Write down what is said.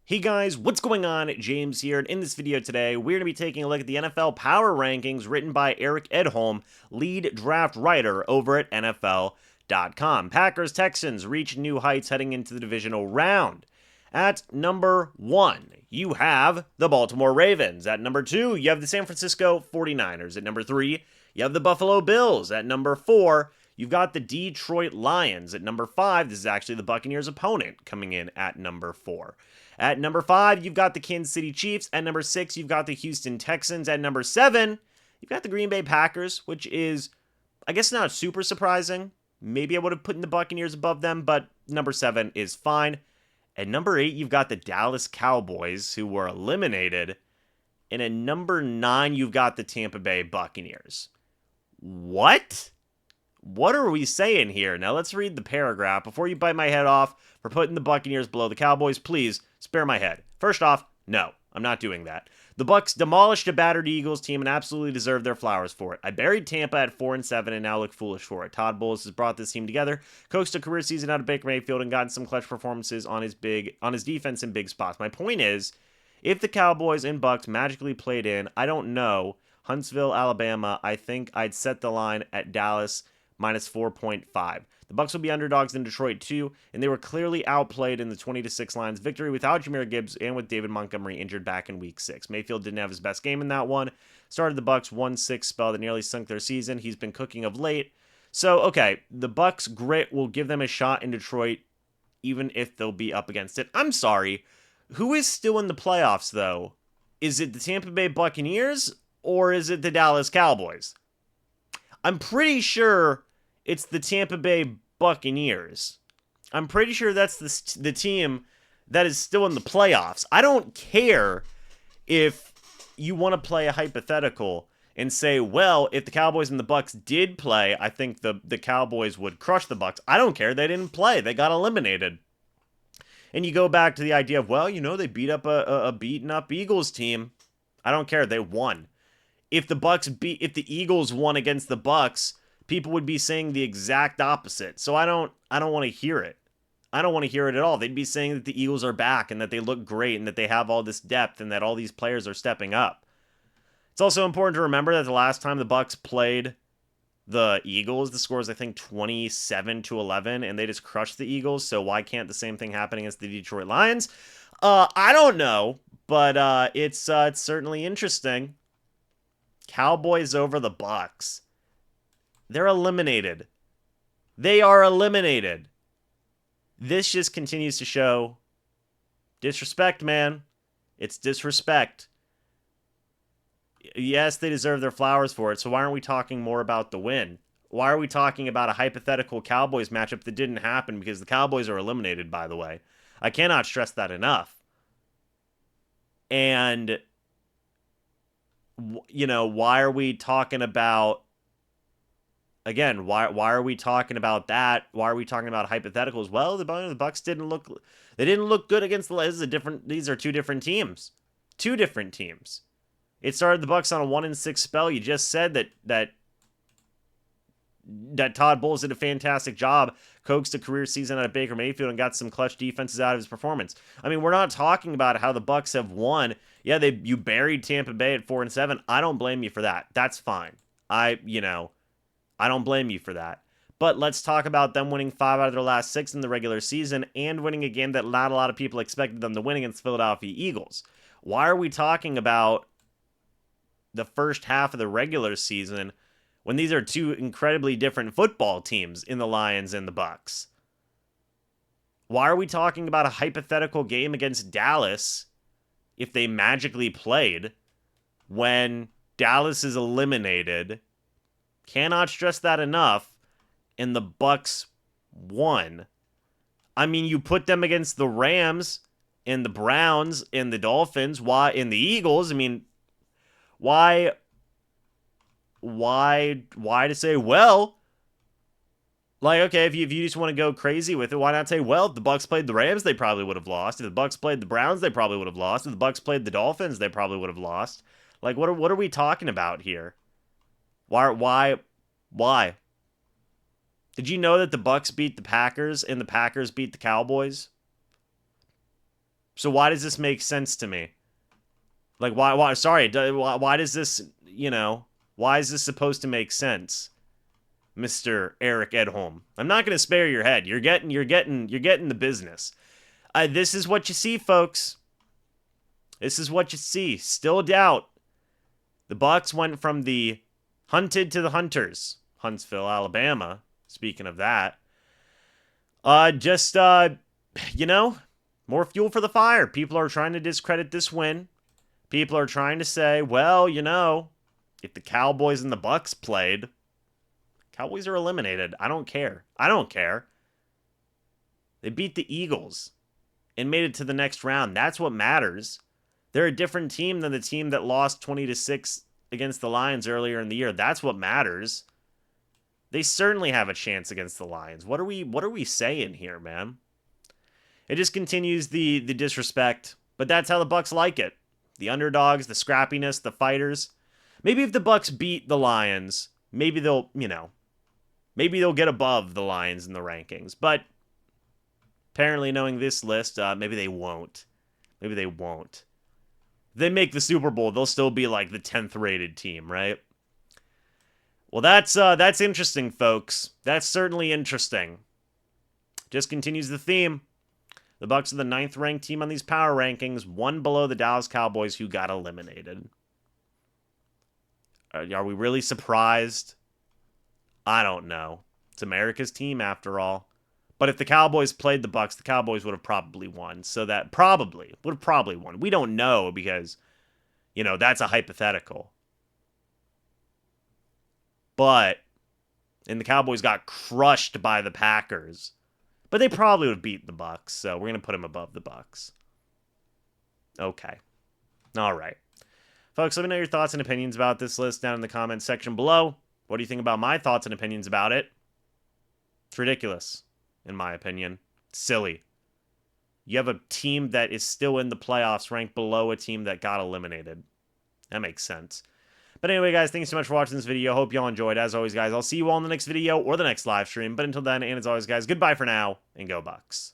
Hey guys, what's going on? James here, and in this video today, we're going to be taking a look at the NFL Power Rankings written by Eric Edholm, lead draft writer over at NFL.com. Packers-Texans reach new heights heading into the divisional round. At number 1, you have the Baltimore Ravens. At number 2, you have the San Francisco 49ers. At number 3, you have the Buffalo Bills. At number 4, you've got the Detroit Lions. At number 5, this is actually the Buccaneers' opponent coming in at number 4. At number 5, you've got the Kansas City Chiefs. At number 6, you've got the Houston Texans. At number 7, you've got the Green Bay Packers, which is, I guess, not super surprising. Maybe I would have put in the Buccaneers above them, but number 7 is fine. At number 8, you've got the Dallas Cowboys, who were eliminated. And at number 9, you've got the Tampa Bay Buccaneers. What? What are we saying here? Now let's read the paragraph. Before you bite my head off for putting the Buccaneers below the Cowboys, please spare my head. First off, no, I'm not doing that. The Bucs demolished a battered Eagles team and absolutely deserved their flowers for it. I buried Tampa at 4-7 and now look foolish for it. Todd Bowles has brought this team together, coached a career season out of Baker Mayfield, and gotten some clutch performances on his defense in big spots. My point is, if the Cowboys and Bucs magically played in, I don't know, Huntsville, Alabama, I think I'd set the line at Dallas minus 4.5. The Bucs will be underdogs in Detroit too, and they were clearly outplayed in the 20-6 Lions victory without Jahmyr Gibbs and with David Montgomery injured back in Week 6. Mayfield didn't have his best game in that one. Started the Bucs 1-6 spell that nearly sunk their season. He's been cooking of late. So, okay, the Bucs grit will give them a shot in Detroit, even if they'll be up against it. I'm sorry. Who is still in the playoffs, though? Is it the Tampa Bay Buccaneers, or is it the Dallas Cowboys? I'm pretty sure it's the Tampa Bay Buccaneers. I'm pretty sure that's the team that is still in the playoffs. I don't care if you want to play a hypothetical and say, well, if the Cowboys and the Bucs did play, I think the Cowboys would crush the Bucs. I don't care. They didn't play. They got eliminated. And you go back to the idea of, well, they beat up a beaten up Eagles team. I don't care. They won. If the Eagles won against the Bucs, people would be saying the exact opposite. So I don't want to hear it. I don't want to hear it at all. They'd be saying that the Eagles are back and that they look great and that they have all this depth and that all these players are stepping up. It's also important to remember that the last time the Bucs played the Eagles, the score is, I think, 27-11, and they just crushed the Eagles. So why can't the same thing happen against the Detroit Lions? I don't know, but it's certainly interesting. Cowboys over the Bucs. They're eliminated. They are eliminated. This just continues to show disrespect, man. It's disrespect. Yes, they deserve their flowers for it, so why aren't we talking more about the win? Why are we talking about a hypothetical Cowboys matchup that didn't happen because the Cowboys are eliminated, by the way? I cannot stress that enough. And why are we talking about, again, why are we talking about that? Why are we talking about hypotheticals? Well, the Bucs didn't look good against the these are two different teams. Two different teams. It started the Bucs on a 1-6 spell. You just said that Todd Bowles did a fantastic job, coaxed a career season out of Baker Mayfield and got some clutch defenses out of his performance. I mean, we're not talking about how the Bucs have won. Yeah, you buried Tampa Bay at 4-7. I don't blame you for that. That's fine. I don't blame you for that. But let's talk about them winning 5 out of their last 6 in the regular season and winning a game that not a lot of people expected them to win against the Philadelphia Eagles. Why are we talking about the first half of the regular season when these are two incredibly different football teams in the Lions and the Bucs? Why are we talking about a hypothetical game against Dallas if they magically played when Dallas is eliminated? Cannot stress that enough. And the Bucs won. I mean, you put them against the Rams and the Browns and the Dolphins, and the Eagles. I mean, why to say, well, like, okay, if you just want to go crazy with it, why not say, well, if the Bucs played the Rams, they probably would have lost. If the Bucs played the Browns, they probably would have lost. If the Bucs played the Dolphins, they probably would have lost. Like, what are we talking about here? Why? Did you know that the Bucs beat the Packers and the Packers beat the Cowboys? So why does this make sense to me? Like, why, sorry, why does this, why is this supposed to make sense, Mr. Eric Edholm? I'm not going to spare your head. You're getting the business. This is what you see, folks. This is what you see. Still a doubt. The Bucs went from the hunted to the hunters. Huntsville, Alabama. Speaking of that. More fuel for the fire. People are trying to discredit this win. People are trying to say, well, if the Cowboys and the Bucs played, Cowboys are eliminated. I don't care. I don't care. They beat the Eagles and made it to the next round. That's what matters. They're a different team than the team that lost 20-6 against the Lions earlier in the year. That's what matters. They certainly have a chance against the Lions. What are we saying here, man? It just continues the disrespect, but that's how the Bucs like it. The underdogs, the scrappiness, the fighters. Maybe if the Bucs beat the Lions, maybe they'll get above the Lions in the rankings. But apparently, knowing this list, maybe they won't. Maybe they won't. If they make the Super Bowl, they'll still be like the 10th rated team, right? Well, that's interesting, folks. That's certainly interesting. Just continues the theme. The Bucs are the 9th ranked team on these power rankings, one below the Dallas Cowboys, who got eliminated. Are we really surprised? I don't know. It's America's team, after all. But if the Cowboys played the Bucs, the Cowboys would have probably won. So that would have probably won. We don't know because, that's a hypothetical. And the Cowboys got crushed by the Packers. But they probably would have beaten the Bucs, so we're going to put them above the Bucs. Okay. All right. Folks, let me know your thoughts and opinions about this list down in the comments section below. What do you think about my thoughts and opinions about it? It's ridiculous, in my opinion. It's silly. You have a team that is still in the playoffs ranked below a team that got eliminated. That makes sense. But anyway, guys, thanks so much for watching this video. Hope y'all enjoyed. As always, guys, I'll see you all in the next video or the next live stream. But until then, and as always, guys, goodbye for now, and go Bucs.